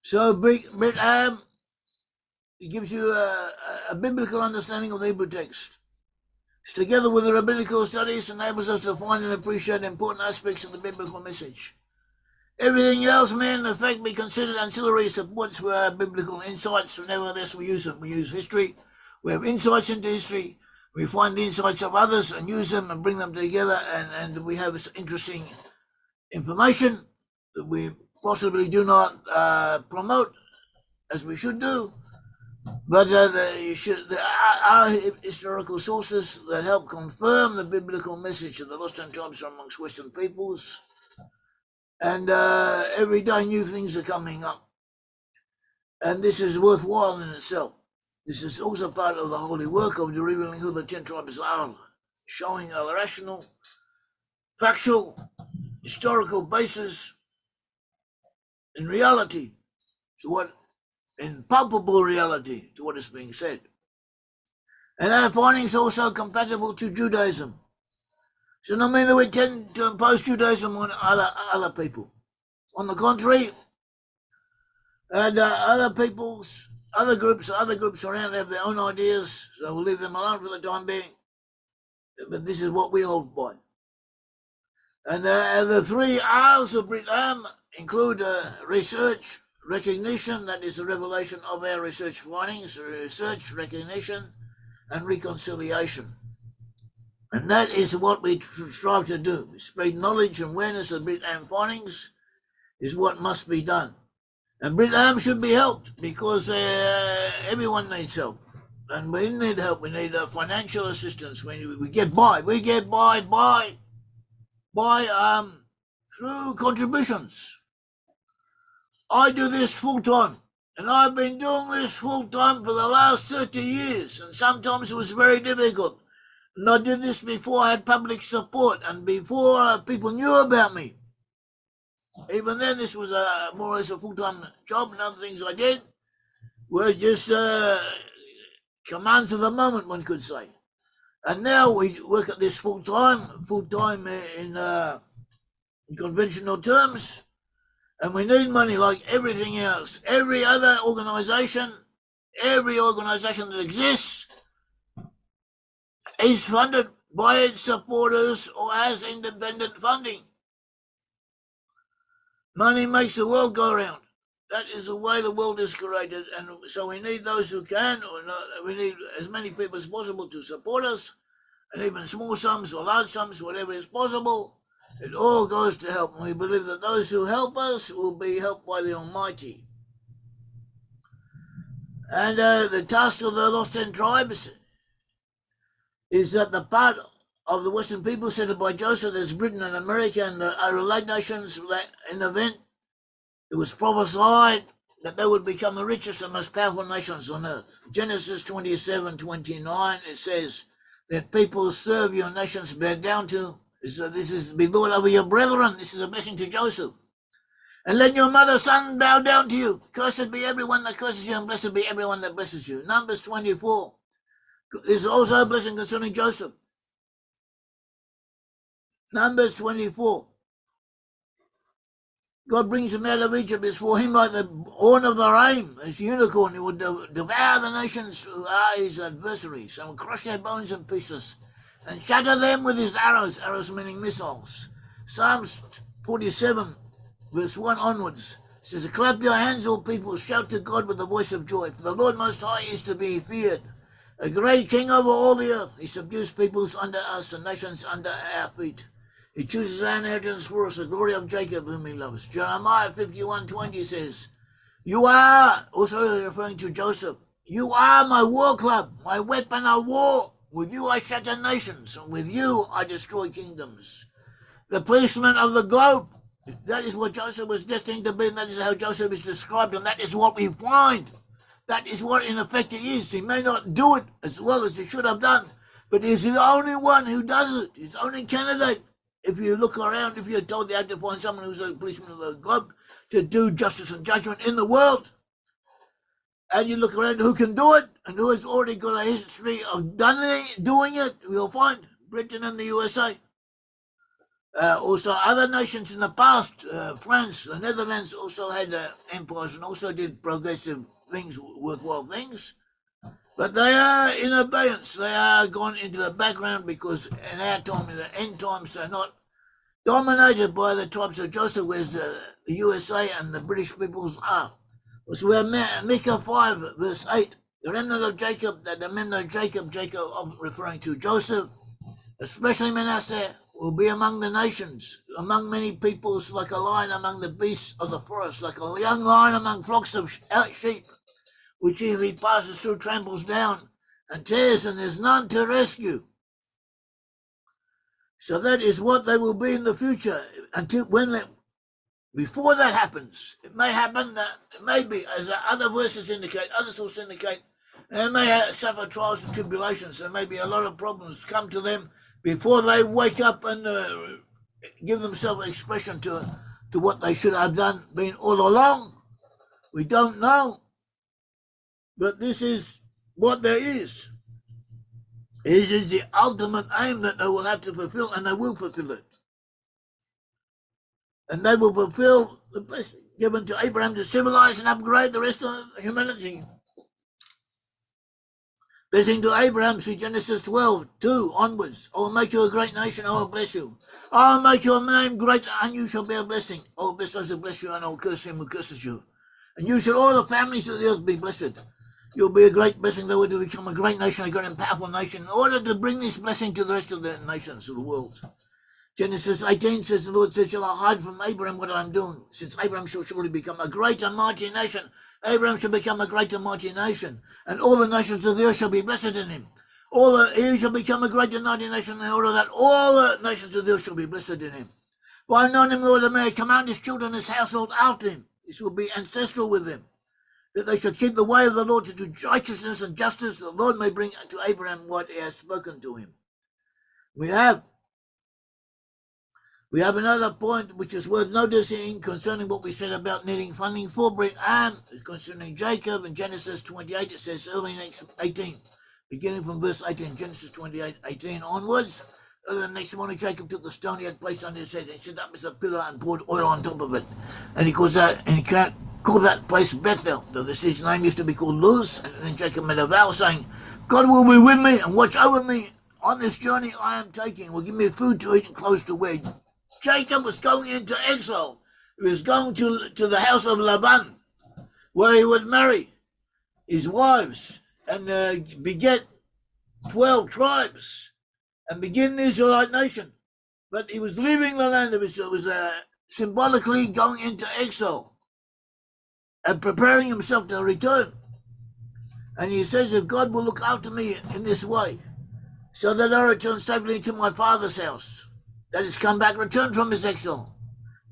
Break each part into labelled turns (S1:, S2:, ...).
S1: So Brit-Am, it gives you a biblical understanding of the Hebrew text. Together with the rabbinical studies, enables us to find and appreciate important aspects of the biblical message. Everything else may in effect be considered ancillary supports for our biblical insights. Nevertheless, we use them. We use history. We have insights into history. We find the insights of others and use them and bring them together, and we have interesting information that we possibly do not promote as we should do. But there are historical sources that help confirm the biblical message of the lost and tribes amongst Western peoples. And every day new things are coming up. And this is worthwhile in itself. This is also part of the holy work of revealing who the 10 tribes are, showing a rational, factual, historical basis in reality to what, in palpable reality to what is being said. And our findings are also compatible to Judaism. So not mean that we tend to impose Judaism on other people. On the contrary, and other peoples, other groups around have their own ideas, so we'll leave them alone for the time being. But this is what we hold by. And the 3 R's of Brit-Am include research, recognition, that is the revelation of our research findings, research, recognition, and reconciliation. And that is what we strive to do. Spread knowledge and awareness of Brit-Am findings is what must be done. And Brit-Am should be helped because everyone needs help. And we need help. We need financial assistance. We get by. We get by through contributions. I do this full time. And I've been doing this full time for the last 30 years. And sometimes it was very difficult. And I did this before I had public support and before people knew about me. Even then, this was more or less a full-time job, and other things I did were just commands of the moment, one could say. And now we work at this full-time in conventional terms, and we need money like everything else. Every other organization that exists is funded by its supporters or has independent funding. Money makes the world go round. That is the way the world is created, and so we need those who can, we need as many people as possible to support us, and even small sums or large sums, whatever is possible. It all goes to help, and we believe that those who help us will be helped by the Almighty. And the task of the lost 10 tribes is that the part of the Western people settled by Joseph, there's Britain and America and the Israelite nations, that in the event it was prophesied that they would become the richest and most powerful nations on earth. Genesis 27:29, it says that people serve your nations bow down to. So this is be Lord over your brethren. This is a blessing to Joseph. And let your mother's son bow down to you. Cursed be everyone that curses you, and blessed be everyone that blesses you. Numbers 24. There's also a blessing concerning Joseph. Numbers 24. God brings him out of Egypt. It's for him like the horn of the ram, his unicorn. He would devour the nations who are his adversaries and will crush their bones in pieces and shatter them with his arrows. Arrows meaning missiles. Psalms 47, verse 1 onwards says, clap your hands, all people, shout to God with the voice of joy. For the Lord Most High is to be feared. A great king over all the earth. He subdues peoples under us and nations under our feet. He chooses our inheritance for us, the glory of Jacob, whom he loves. Jeremiah 51:20 says, you are, also referring to Joseph, you are my war club, my weapon of war. With you I shatter nations, and with you I destroy kingdoms. The policeman of the globe, that is what Joseph was destined to be, and that is how Joseph is described, and that is what we find. That is what in effect he is. He may not do it as well as he should have done, but he's the only one who does it. He's the only candidate. If you look around, if you're told they have to find someone who's a policeman of the globe to do justice and judgment in the world, and you look around who can do it and who has already got a history of doing it, you'll find Britain and the USA. Also, other nations in the past, France, the Netherlands also had empires and also did progressive things, worthwhile things. But they are in abeyance. They are gone into the background because in our time, in the end times, they're not dominated by the tribes of Joseph, whereas the USA and the British peoples are. So we have Micah 5, verse 8. The remnant of Jacob, the remnant of Jacob referring to Joseph, especially Manasseh, will be among the nations, among many peoples, like a lion among the beasts of the forest, like a young lion among flocks of sheep, which if he passes through tramples down and tears, and there's none to rescue. So that is what they will be in the future. Before that happens, it may happen that maybe, as other verses indicate, other sources indicate, they may suffer trials and tribulations. There may be a lot of problems come to them before they wake up and give themselves expression to what they should have been all along. We don't know, but this is what there is. This is the ultimate aim that they will have to fulfill, and they will fulfill it. And they will fulfill the blessing given to Abraham to civilize and upgrade the rest of humanity. Blessing to Abraham through Genesis 12:2 onwards. I will make you a great nation, I will bless you. I will make your name great, and you shall be a blessing. I will bless those who bless you, and I will curse him who curses you. And you shall all the families of the earth be blessed. You'll be a great blessing, though, to become a great nation, a great and powerful nation, in order to bring this blessing to the rest of the nations of the world. Genesis 18 says, the Lord said, shall I hide from Abraham what I am doing? Since Abraham shall surely become a great and mighty nation. Abraham shall become a great and mighty nation, and all the nations of the earth shall be blessed in him. He shall become a great and mighty nation, in order that all the nations of the earth shall be blessed in him. For I have known him, Lord, that may command his children, his household after him. This will be ancestral with them, that they shall keep the way of the Lord to do righteousness and justice, that the Lord may bring to Abraham what he has spoken to him. We have another point which is worth noticing concerning what we said about needing funding for Brit-Am, concerning Jacob. In Genesis 28, it says early next 18, beginning from verse 18, Genesis 28:18 onwards. Early the next morning, Jacob took the stone he had placed on his head and set up as a pillar and poured oil on top of it. And he called that place Bethel, though the city's name used to be called Luz. And then Jacob made a vow, saying, God will be with me and watch over me on this journey I am taking, will give me food to eat and clothes to wear. Jacob was going into exile. He was going to the house of Laban, where he would marry his wives and beget 12 tribes and begin the Israelite nation. But he was leaving the land of Israel. It was symbolically going into exile and preparing himself to return. And he says, if God will look after me in this way, so that I return safely to my father's house, that is come back, returned from his exile,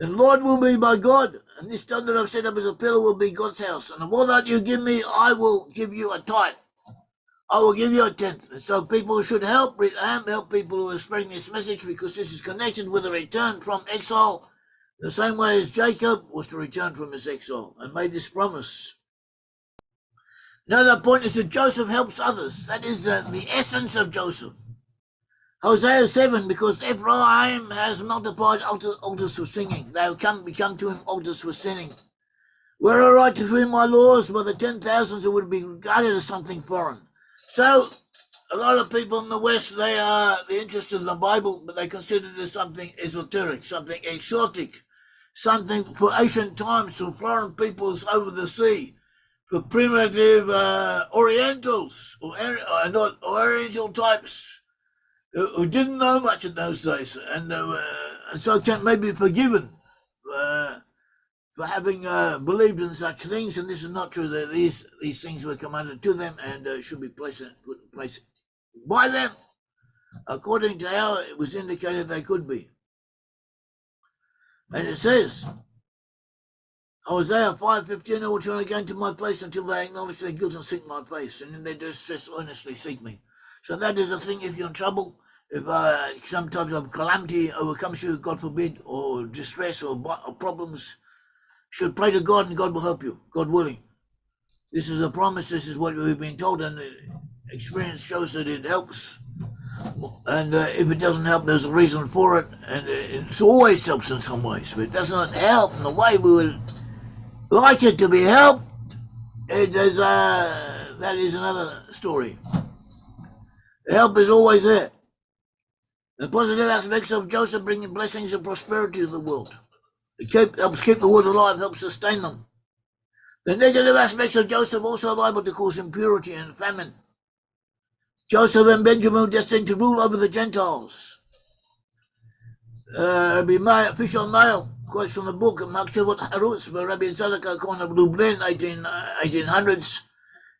S1: the Lord will be my God, and this stone that I've set up as a pillar will be God's house. And of all that you give me, I will give you a tithe. I will give you a tenth. And so people should help Brit-Am, help people who are spreading this message, because this is connected with a return from exile, the same way as Jacob was to return from his exile and made this promise. Another point is that Joseph helps others. That is the essence of Joseph. Hosea 7, because Ephraim has multiplied altars for singing. They have become to him altars for sinning. Were I right to free my laws, by the 10,000s it would be regarded as something foreign. So, a lot of people in the West, they are interested in the Bible, but they consider it as something esoteric, something exotic, something for ancient times, for foreign peoples over the sea, for primitive Orientals, or Oriental types, who didn't know much in those days, and so can maybe be forgiven for having believed in such things. And this is not true. That these things were commanded to them and should be placed by them according to how it was indicated they could be. And it says, Hosea 5:15, I will turn again to my place until they acknowledge their guilt and seek my face, and in their distress earnestly seek me. So that is the thing. If you're in trouble, if some type of calamity overcomes you, God forbid, or distress or problems, you should pray to God and God will help you, God willing. This is a promise. This is what we've been told, and experience shows that it helps. And if it doesn't help, there's a reason for it, and it always helps in some ways. But it does not help in the way we would like it to be helped. That is another story. The help is always there. The positive aspects of Joseph bringing blessings and prosperity to the world. It helps keep the world alive, helps sustain them. The negative aspects of Joseph also liable to cause impurity and famine. Joseph and Benjamin were destined to rule over the Gentiles. Rabbi Fisher Mail quotes from the book of Makshevot Harutz by Rabbi Tzadok Cohen of Lublin, 1800s.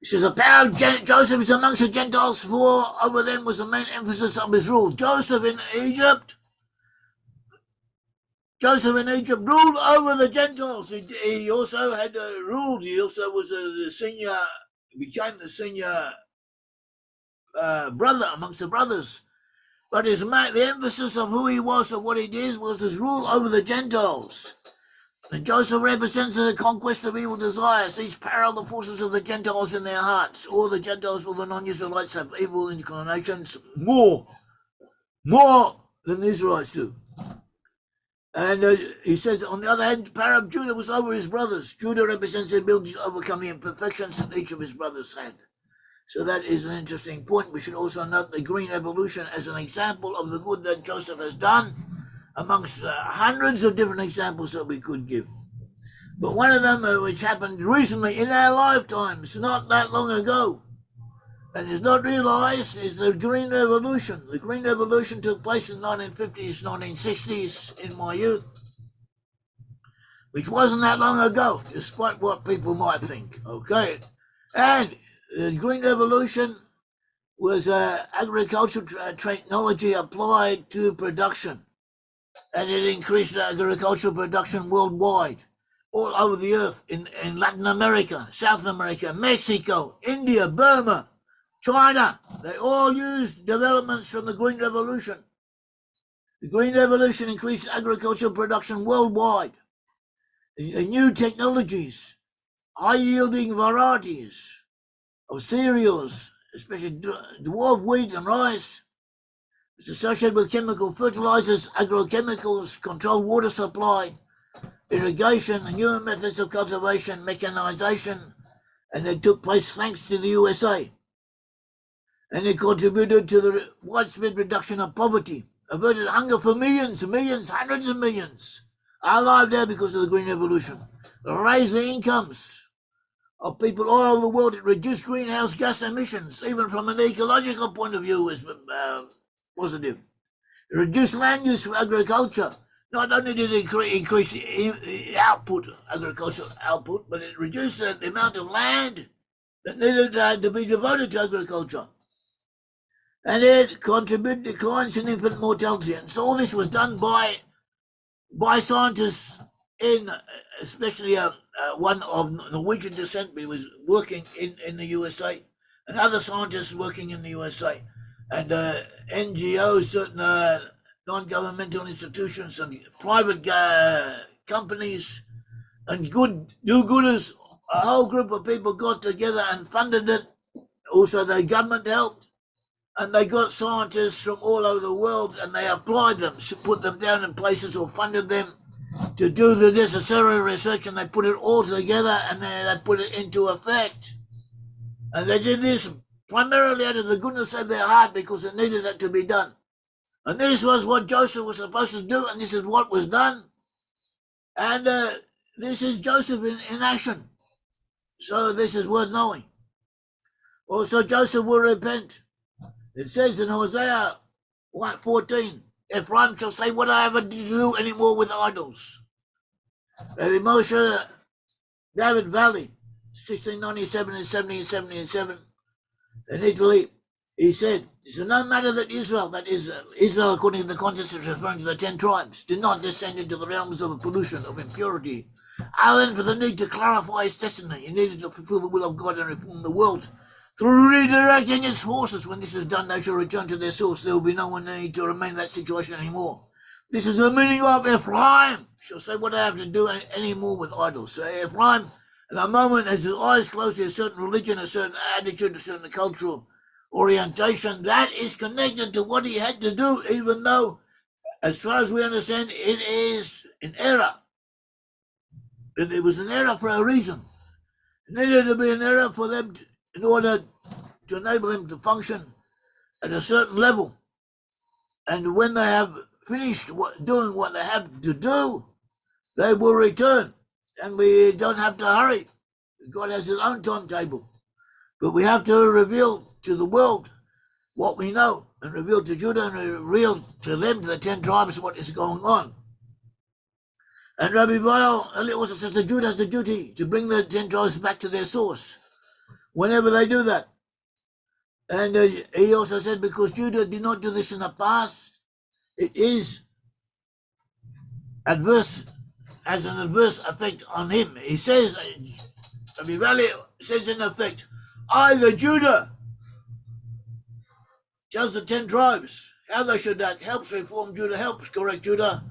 S1: He says, the power of Joseph is amongst the Gentiles, for over them was the main emphasis of his rule. Joseph in Egypt ruled over the Gentiles. He also had ruled. He also was the senior, became the senior brother amongst the brothers. But the emphasis of who he was and what he did was his rule over the Gentiles. And Joseph represents the conquest of evil desires. These parallel the forces of the Gentiles in their hearts. All the Gentiles, all the non-Israelites have evil inclinations more than the Israelites do. And he says, on the other hand, the power of Judah was over his brothers. Judah represents the ability to overcome the imperfections that each of his brothers had. So that is an interesting point. We should also note the green evolution as an example of the good that Joseph has done amongst hundreds of different examples that we could give. But one of them, which happened recently in our lifetimes, not that long ago, and is not realized, is the Green Revolution. The Green Revolution took place in the 1950s, 1960s in my youth, which wasn't that long ago, despite what people might think, okay? And the Green Revolution was agricultural technology applied to production, and it increased agricultural production worldwide, all over the earth, in Latin America, South America, Mexico, India, Burma, China. They all used developments from the Green Revolution. The Green Revolution increased agricultural production worldwide. New technologies, high-yielding varieties of cereals, especially dwarf wheat and rice. It's associated with chemical fertilizers, agrochemicals, controlled water supply, irrigation, new methods of cultivation, mechanization, and it took place thanks to the USA. And it contributed to the widespread reduction of poverty, averted hunger for millions, hundreds of millions are alive now because of the Green Revolution. It raised the incomes of people all over the world. It reduced greenhouse gas emissions, even from an ecological point of view, was positive. It reduced land use for agriculture. Not only did it increase output, agricultural output, but it reduced the amount of land that needed to be devoted to agriculture. And it contributed to declines in infant mortality. And so all this was done by scientists, especially one of Norwegian descent. He was working in the USA, and other scientists working in the USA, and NGOs, certain non-governmental institutions, and private companies, and good do-gooders. A whole group of people got together and funded it. Also, the government helped. And they got scientists from all over the world, and they applied them, put them down in places or funded them to do the necessary research, and they put it all together, and they put it into effect. And they did this primarily out of the goodness of their heart, because it needed it to be done. And this was what Joseph was supposed to do, and this is what was done. And this is Joseph in action. So this is worth knowing. Also, Joseph will repent. It says in Hosea 1:14, Ephraim shall say, what I ever did do anymore with idols. Rabbi Moshe David Valley, 1697 and 1777, in Italy, he said, it's no matter that Israel, that is Israel according to the context is referring to the 10 tribes, did not descend into the realms of pollution, of impurity, other than for the need to clarify his destiny. He needed to fulfill the will of God and reform the world. Through redirecting its forces, when this is done, they shall return to their source. There will be no one need to remain in that situation anymore. This is the meaning of Ephraim. Shall say what I have to do anymore with idols. So Ephraim, at the moment, has his eyes closed to a certain religion, a certain attitude, a certain cultural orientation, that is connected to what he had to do, even though, as far as we understand, it is an error. It was an error for a reason. It needed to be an error for them in order to enable him to function at a certain level. And when they have finished doing what they have to do, they will return. And we don't have to hurry. God has his own timetable. But we have to reveal to the world what we know, and reveal to Judah and reveal to them, to the 10 tribes, what is going on. And Rabbi Weil also says that Judah has a duty to bring the 10 tribes back to their source whenever they do that. And he also said, because Judah did not do this in the past, it is adverse, has an adverse effect on him. He says, Rabbi Valley says in effect, either Judah tells the 10 tribes how they should act, helps reform Judah, helps correct Judah,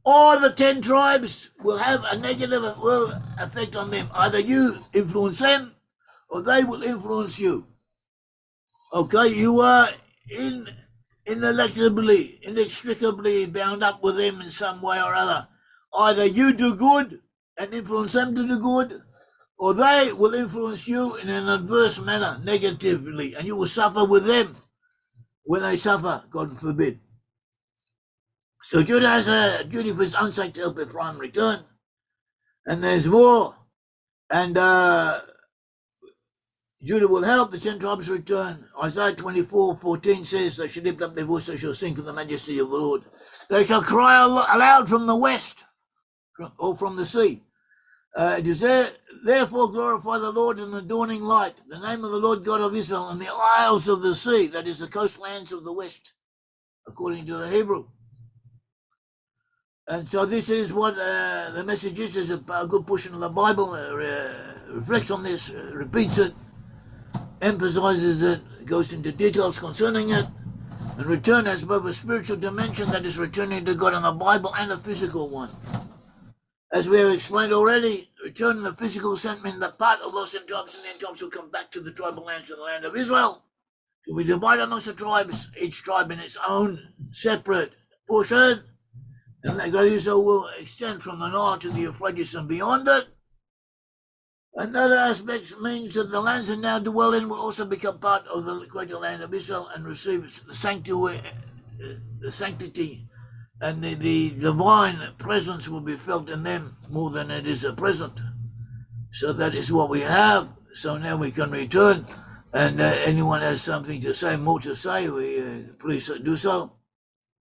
S1: or the 10 tribes will have a negative effect on them. Either you influence them, or they will influence you. Okay, you are inextricably bound up with them in some way or other. Either you do good and influence them to do good, or they will influence you in an adverse manner, negatively, and you will suffer with them when they suffer, God forbid. So Judah has a duty for his own sake to help Ephraim return, and there's more, and Judah will help the 10 tribes return. Isaiah 24:14 says, they shall lift up their voice, they shall sing for the majesty of the Lord. They shall cry aloud from the west, or from the sea. It is therefore glorify the Lord in the dawning light, the name of the Lord God of Israel, in the isles of the sea, that is the coastlands of the west, according to the Hebrew. And so this is what the message is a good portion of the Bible reflects on this, repeats it, emphasizes it, goes into details concerning it. And return has both a spiritual dimension, that is returning to God in the Bible, and a physical one. As we have explained already, return in the physical sentiment, the part of those 10 tribes and 10 tribes will come back to the tribal lands of the land of Israel. So we divide amongst the tribes, each tribe in its own separate portion, and the great Israel will extend from the Nile to the Euphrates and beyond it. Another aspect means that the lands they now dwell in will also become part of the greater land of Israel and receive the sanctity and the divine presence will be felt in them more than it is at present. So that is what we have. So now we can return, and anyone has something to say, more to say, please do so.